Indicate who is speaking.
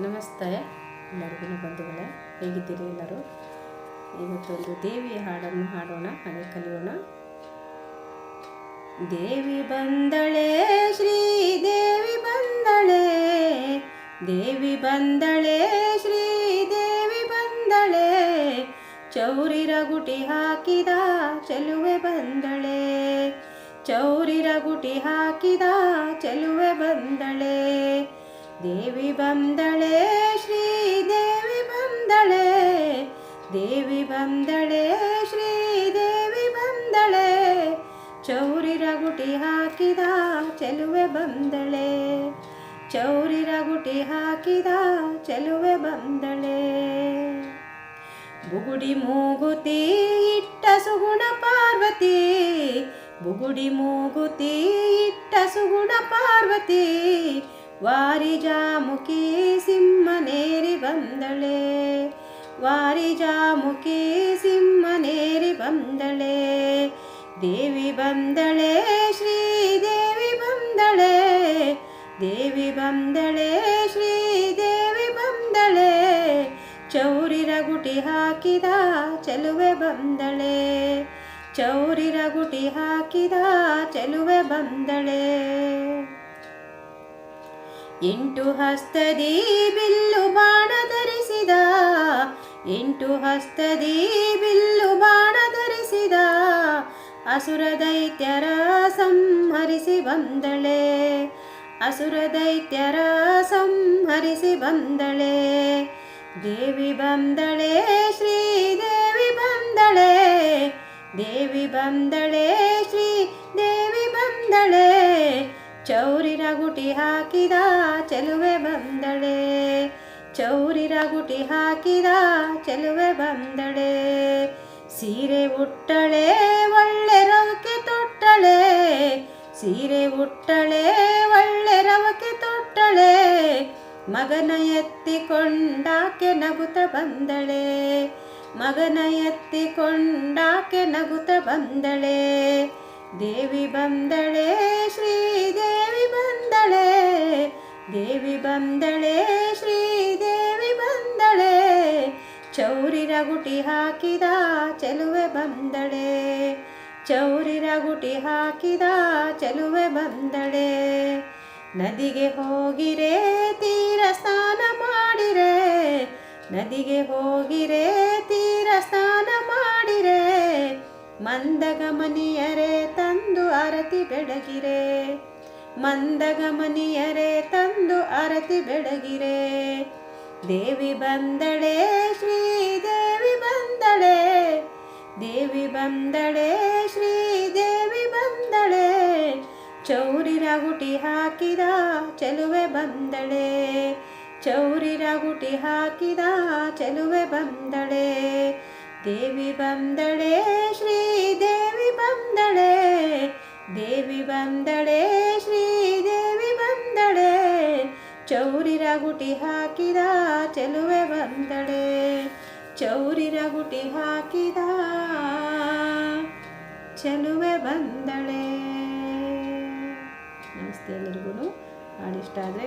Speaker 1: ನಮಸ್ತೆ ಎಲ್ಲರಿಗೂ ಬಂಧುಗಳೇ, ಹೇಗಿದ್ದೀರಿ ಎಲ್ಲರೂ? ಇವತ್ತೊಂದು ದೇವಿಯ ಹಾಡನ್ನು ಹಾಡೋಣ, ಹಾಗೆ ಕಲಿಯೋಣ. ದೇವಿ ಬಂದಳೆ, ಶ್ರೀದೇವಿ ಬಂದಳೆ, ದೇವಿ ಬಂದಳೆ, ಶ್ರೀದೇವಿ ಬಂದಳೆ, ಚೌರಿ ರಗುಟಿ ಹಾಕಿದ ಚೆಲುವೆ ಬಂದಳೆ, ಚೌರಿ ರಗುಟಿ ಹಾಕಿದ ಚೆಲುವೆ ಬಂದಳೆ. ದೇವಿ ಬಂದಳೆ, ಶ್ರೀದೇವಿ ಬಂದಳೆ, ದೇವಿ ಬಂದಳೆ, ಶ್ರೀದೇವಿ ಬಂದಳೆ, ಚೌರಿ ರಗುಟಿ ಹಾಕಿದ ಚೆಲುವೆ ಬಂದಳೆ, ಚೌರಿ ರಗುಟಿ ಹಾಕಿದ ಚೆಲುವೆ ಬಂದಳೆ. ಬುಗುಡಿ ಮೂಗುತಿ ಇಟ್ಟ ಸುಗುಣ ಪಾರ್ವತಿ, ಬುಗುಡಿ ಮೂಗುತಿ ಇಟ್ಟ ಸುಗುಣ ಪಾರ್ವತಿ, ವಾರಿಜಾಮುಖಿ ಸಿಂಹನೇರಿ ಬಂದಳೆ, ವಾರಿಜಾಮುಖಿ ಸಿಂಹನೇರಿ ಬಂದಳೆ. ದೇವಿ ಬಂದಳೆ, ಶ್ರೀದೇವಿ ಬಂದಳೆ, ದೇವಿ ಬಂದಳೆ, ಶ್ರೀದೇವಿ ಬಂದಳೆ, ಚೌರಿ ರಗುಟಿ ಹಾಕಿದ ಚೆಲುವೆ ಬಂದಳೆ, ಚೌರಿ ರಗುಟಿ ಹಾಕಿದ ಚೆಲುವೆ ಬಂದಳೆ. ಎಂಟು ಹಸ್ತದಿ ಬಿಲ್ಲು ಬಾಣ ಧರಿಸಿದ, ಎಂಟು ಹಸ್ತದಿ ಬಿಲ್ಲು ಬಾಣ ಧರಿಸಿದ, ಅಸುರ ದೈತ್ಯರ ಸಂಹರಿಸಿ ಬಂದಳೆ, ಅಸುರ ದೈತ್ಯರ ಸಂಹರಿಸಿ ಬಂದಳೆ. ದೇವಿ ಬಂದಳೆ, ಶ್ರೀದೇವಿ ಬಂದಳೆ, ದೇವಿ ಬಂದಳೆ, ಶ್ರೀದೇವಿ ಬಂದಳೆ, ಚೌರಿ ರಗುಟಿ ಹಾಕಿದ ಚೆಲುವೆ ಬಂದಳೆ, ಚೌರಿ ರಗುಟಿ ಹಾಕಿದ ಚೆಲುವೆ ಬಂದಳೆ. ಸೀರೆ ಉಟ್ಟಳೆ ಒಳ್ಳೆ ರವಕೆ ತೊಟ್ಟಳೆ, ಸೀರೆ ಉಟ್ಟಳೆ ಒಳ್ಳೆ ರವಕೆ ತೊಟ್ಟಳೆ, ಮಗನ ಎತ್ತಿಕೊಂಡಾಕೆ ನಗುತ್ತ ಬಂದಳೆ, ಮಗನ ಎತ್ತಿಕೊಂಡಾಕೆ ನಗುತ್ತ ಬಂದಳೆ. ದೇವಿ ಬಂದಳೆ, ಶ್ರೀದೇವಿ ಬಂದಳೆ, ದೇವಿ ಬಂದಳೆ, ಶ್ರೀದೇವಿ ಬಂದಳೆ, ಚೌರಿ ರಗುಟಿ ಹಾಕಿದ ಚೆಲುವೆ ಬಂದಳೆ, ಚೌರಿ ರಗುಟಿ ಹಾಕಿದ ಚೆಲುವೆ ಬಂದಳೆ. ನದಿಗೆ ಹೋಗಿರೆ ತೀರ ಸ್ನಾನ ಮಾಡಿರೆ, ನದಿಗೆ ಹೋಗಿರೆ ತೀರ ಸ್ನಾನ ಮಾಡಿರೆ, ಮಂದಗಮನಿಯರೇ ತಂದು ಆರತಿ ಬೆಳಗಿರೆ, ಮಂದಗಮನಿಯರೇ ತಂದು ಆರತಿ ಬೆಳಗಿರೆ. ದೇವಿ ಬಂದಳೆ, ಶ್ರೀದೇವಿ ಬಂದಳೆ, ದೇವಿ ಬಂದಳೆ, ಶ್ರೀದೇವಿ ಬಂದಳೆ, ಚೌರಿ ರಗುಟಿ ಹಾಕಿದ ಚೆಲುವೆ ಬಂದಳೆ, ಚೌರಿ ರಗುಟಿ ಹಾಕಿದ ಚೆಲುವೆ ಬಂದಳೆ. ದೇವಿ ಬಂದಳೆ, ಶ್ರೀದೇವಿ ಬಂದಳೆ, ದೇವಿ ಬಂದಳೆ, ಶ್ರೀದೇವಿ ಬಂದಳೆ, ಚೌರಿ ರಗುಟಿ ಹಾಕಿದ ಚೆಲುವೆ ಬಂದಳೆ, ಚೌರಿ ರಗುಟಿ ಹಾಕಿದ ಚೆಲುವೆ ಬಂದಳೆ. ನಮಸ್ತೆ ಎಲ್ಲರಿಗೂ. ಹಾಡು ಇಷ್ಟ ಆದರೆ